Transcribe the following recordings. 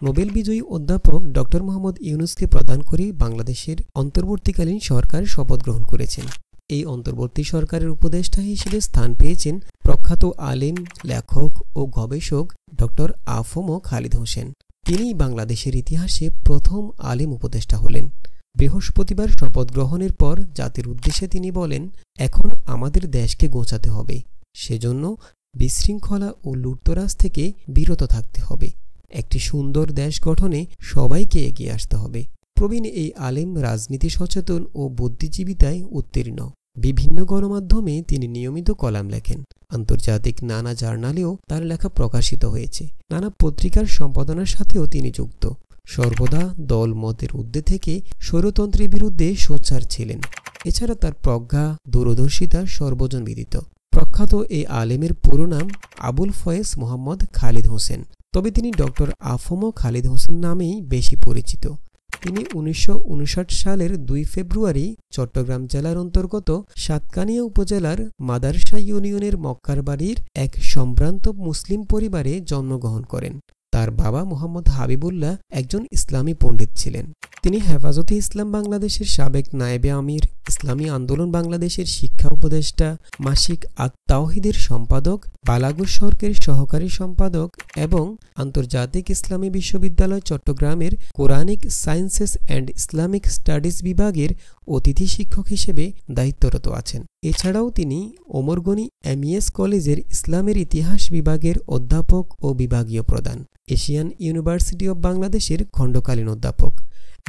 Nobel বিজয়ী অধ্যাপক doctor Mohammad ইউনূসকে প্রদান করে বাংলাদেশের অন্তর্বর্তীকালীন সরকার শপথ গ্রহণ করেছেন। এই অন্তর্বর্তী সরকারের উপদেষ্টা হিসেবে স্থান পেয়েছেন প্রখ্যাত আলেম, লেখক ও গবেষক ডক্টর আফম খালিদ হোসেন। তিনি বাংলাদেশের ইতিহাসে প্রথম আলেম উপদেষ্টা হলেন। বৃহস্পতিবার শপথ গ্রহণের পর জাতির উদ্দেশ্যে তিনি বলেন, এখন আমাদের দেশকে গোছাতে হবে। সেজন্য বিশৃঙ্খলা ও লুটতরাজ থেকে বিরত থাকতে হবে। একটি সুন্দর দেশ গঠনে সবাইকে এগিয়ে আসতে হবে। প্রবীণ এই আলেম রাজনীতি সচেতন ও বুদ্ধিজীবিতায় উত্তীর্ণ। বিভিন্ন গণমাধ্যমে তিনি নিয়মিত কলাম লেখেন। আন্তর্জাতিক নানা জার্নালেও তার লেখা প্রকাশিত হয়েছে। নানা পত্রিকার সম্পাদনার সাথেও তিনি যুক্ত। সর্বদা দল মতের ঊর্ধ্বে থেকে স্বৈরতন্ত্রের বিরুদ্ধে সোচ্চার ছিলেন। এছাড়া তার প্রজ্ঞা, দূরদর্শিতা সর্বজন বিদিত। প্রখ্যাত এই আলেমের পুরো নাম আবুল ফয়েজ মোহাম্মদ খালিদ হোসেন, তবে তিনি ডক্টর আফম খালিদ হোসেন নামেই বেশি পরিচিত। তিনি 1959 সালের 2 ফেব্রুয়ারি চট্টগ্রাম জেলার অন্তর্গত সাতকানিয়া উপজেলার মাদারসা ইউনিয়নের মক্কার বাড়ির এক সম্ভ্রান্ত মুসলিম পরিবারে জন্মগ্রহণ করেন। তার বাবা মোহাম্মদ হাবিবুল্লাহ একজন ইসলামী পণ্ডিত ছিলেন। তিনি হেফাজতে ইসলাম বাংলাদেশের সাবেক নায়েবে আমির, ইসলামী আন্দোলন বাংলাদেশের শিক্ষা উপদেষ্টা, মাসিক আত-তাওহীদের সম্পাদক, বালাগুর সরকারের সহকারী সম্পাদক এবং আন্তর্জাতিক ইসলামী বিশ্ববিদ্যালয় চট্টগ্রামের Quranic sciences and Islamic studies বিভাগের অতিথি শিক্ষক হিসেবে দায়িত্বরত আছেন। এছাড়াও তিনি ওমর গনি এমইএস কলেজের ইসলামের ইতিহাস বিভাগের অধ্যাপক ও বিভাগীয় প্রধান, এশিয়ান ইউনিভার্সিটি অব বাংলাদেশের খণ্ডকালীন অধ্যাপক।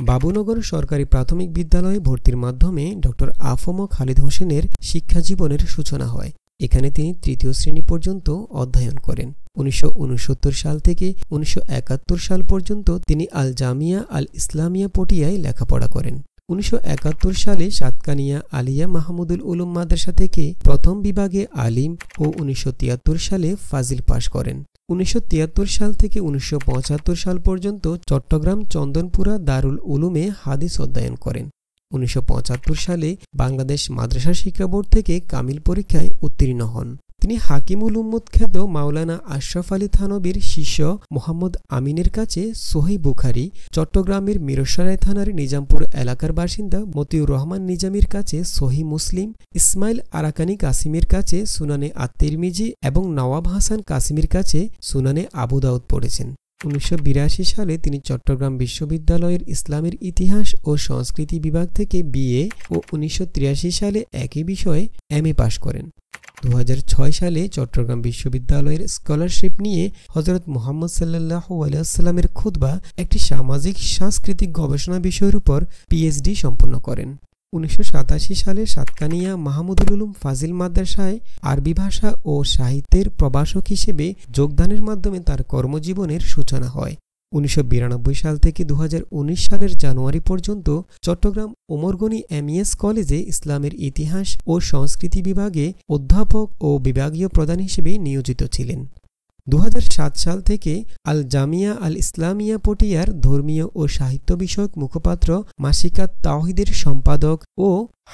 বাবুনগর সরকারি প্রাথমিক বিদ্যালয়ে ভর্তির মাধ্যমে ডক্টর আফম খালিদ হোসেনের শিক্ষা জীবনের সূচনা হয়। এখানে তিনি 3য় শ্রেণী পর্যন্ত অধ্যয়ন করেন। 1969 সাল থেকে 1971 সাল পর্যন্ত তিনি আল জামিয়া আল ইসলামিয়া পটিয়ায় লেখাপড়া করেন। 1971 সালে সাতকানিয়া আলিয়া মাহমুদুল উলুম মাদ্রাসা থেকে প্রথম বিভাগে আলিম ও 1973 সালে ফাজিল পাশ করেন। 1973 সাল থেকে 1975 সাল পর্যন্ত চট্টগ্রাম চন্দনপুরা দারুল উলুমে হাদিস অধ্যয়ন করেন। 1975 সালে বাংলাদেশ মাদ্রাসা শিক্ষা বোর্ড থেকে কামিল পরীক্ষায় উত্তীর্ণ হন। তিনি হাকিমুল উম্মত খ্যাত মাওলানা আশরাফ আলী থানবীর শিষ্য মোহাম্মদ আমিনের কাছে সহিহ বুখারী, চট্টগ্রামের মিরসরাই থানার নিজামপুর এলাকার বাসিন্দা মতিউর রহমান নিজামীর কাছে সহিহ মুসলিম, ইসমাইল আরাকানি কাসিমের কাছে সুনানে আত-তিরমিজি এবং নওয়াব হাসান কাসিমের কাছে সুনানে আবু দাউদ পড়েছেন। 1982 সালে তিনি চট্টগ্রাম বিশ্ববিদ্যালয়ের ইসলামের ইতিহাস ও সংস্কৃতি বিভাগ থেকে বিএ ও 1983 সালে একই বিষয়ে এমএ পাশ করেন। 2006 সালে চট্টগ্রাম বিশ্ববিদ্যালয়ের স্কলারশিপ নিয়ে হযরত মুহাম্মদ সাল্লাল্লাহু আলাইহি ওয়াসাল্লামের খুতবা, একটি সামাজিক সাংস্কৃতিক গবেষণা বিষয়ের উপর পিএইচডি সম্পন্ন করেন। 1987 সালে সাতকানিয়া মাহমুদুল উলুম ফাজিল মাদ্রাসায় আরবি ভাষা ও সাহিত্যের প্রভাষক হিসেবে যোগদানের মাধ্যমে তার কর্মজীবনের সূচনা হয়। 1992 সাল থেকে 2019 সালের জানুয়ারি পর্যন্ত চট্টগ্রাম ওমর গনি এমইএস কলেজে ইসলামের ইতিহাস ও সংস্কৃতি বিভাগে অধ্যাপক ও বিভাগীয় প্রধান হিসেবে নিয়োজিত ছিলেন। 2007 সাল থেকে আল জামিয়া আল ইসলামিয়া পটিয়ার ধর্মীয় ও সাহিত্য বিষয়ক মুখপাত্র, মাসিক আত-তাওহীদের সম্পাদক ও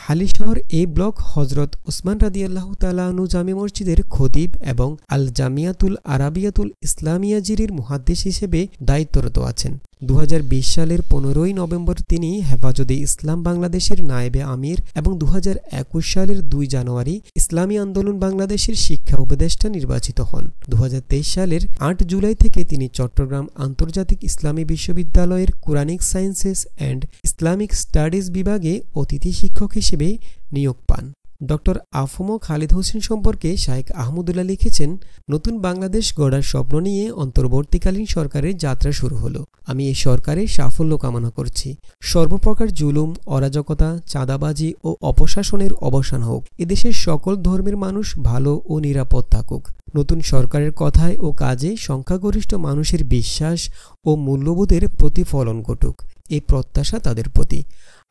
হালিশহর এ ব্লক হযরত ওসমান রাদিয়াল্লাহু তাআলা আনহু জামে মসজিদের খতিব এবং আল জামিয়াতুল আরাবিয়াতুল ইসলামিয়া জিরির মুহাদ্দিস হিসেবে দায়িত্বরত আছেন। 2020 সালের 15ই নভেম্বর তিনি হেফাজতে ইসলাম বাংলাদেশের নায়েবে আমির এবং 2021 সালের 2 জানুয়ারি ইসলামী আন্দোলন বাংলাদেশের শিক্ষা উপদেষ্টা নির্বাচিত হন। 2023 সালের 8 জুলাই থেকে তিনি চট্টগ্রাম আন্তর্জাতিক ইসলামী বিশ্ববিদ্যালয়ের Quranic sciences and Islamic studies বিভাগে অতিথি শিক্ষক হিসেবে নিয়োগ পান। ডক্টর আফম খালিদ হোসেন সম্পর্কে শায়েখ আহমদুল্লাহ লিখেছেন, নতুন বাংলাদেশ গড়ার স্বপ্ন নিয়ে অন্তর্বর্তীকালীন সরকারের যাত্রা শুরু হলো। আমি এই সরকারের সাফল্য কামনা করছি। সর্বপ্রকার জুলুম, অরাজকতা, চাঁদাবাজি ও অপশাসনের অবসান হোক। এদেশের সকল ধর্মের মানুষ ভালো ও নিরাপদ থাকুক। নতুন সরকারের কথায় ও কাজে সংখ্যাগরিষ্ঠ মানুষের বিশ্বাস ও মূল্যবোধের প্রতিফলন ঘটুক, এই প্রত্যাশা তাদের প্রতি।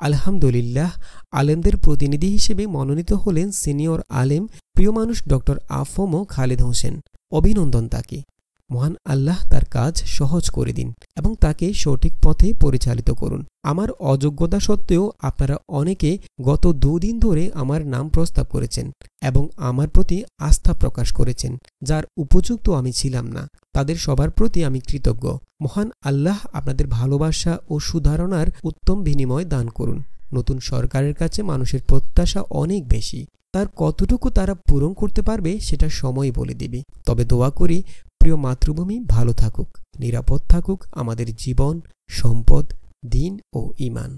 আলহামদুলিল্লাহ, আলেমদের প্রতিনিধি হিসেবে মনোনীত হলেন সিনিয়র আলেম প্রিয় মানুষ ডক্টর আফম খালিদ হোসেন। অভিনন্দন তাকে। মহান আল্লাহ তার কাজ সহজ করে দিন এবং তাকে সঠিক পথে পরিচালিত করুন। আমার অযোগ্যতা সত্ত্বেও আপনারা অনেকে গত 2 দিন ধরে আমার নাম প্রস্তাব করেছেন এবং আমার প্রতি আস্থা প্রকাশ করেছেন, যার উপযুক্ত আমি ছিলাম না। তাদের সবার প্রতি আমি কৃতজ্ঞ। মহান আল্লাহ আপনাদের ভালোবাসা ও সুধারণার উত্তম বিনিময় দান করুন। নতুন সরকারের কাছে মানুষের প্রত্যাশা অনেক বেশি, তার কতটুকু তারা পূরণ করতে পারবে সেটা সময় বলে দিবে। তবে দোয়া করি প্রিয় মাতৃভূমি ভালো থাকুক, নিরাপদ থাকুক আমাদের জীবন, সম্পদ, দিন ও ঈমান।